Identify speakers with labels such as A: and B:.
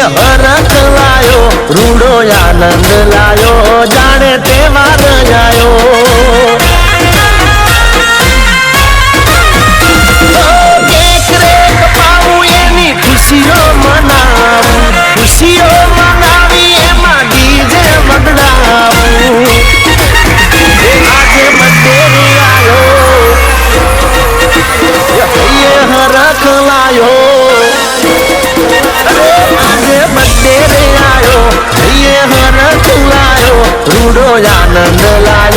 A: હરખ લાયો રૂડો આનંદ લાયો જાણે તહેવાર આયો કેક રેક પાવું એની ખુશીઓ મનાવી એમાં ડીજે વગડાવું આજે બર્થડે આયો હરખ લાયો આજે બર્થડે આયો હરખ લાયો રૂડો આનંદ લાયો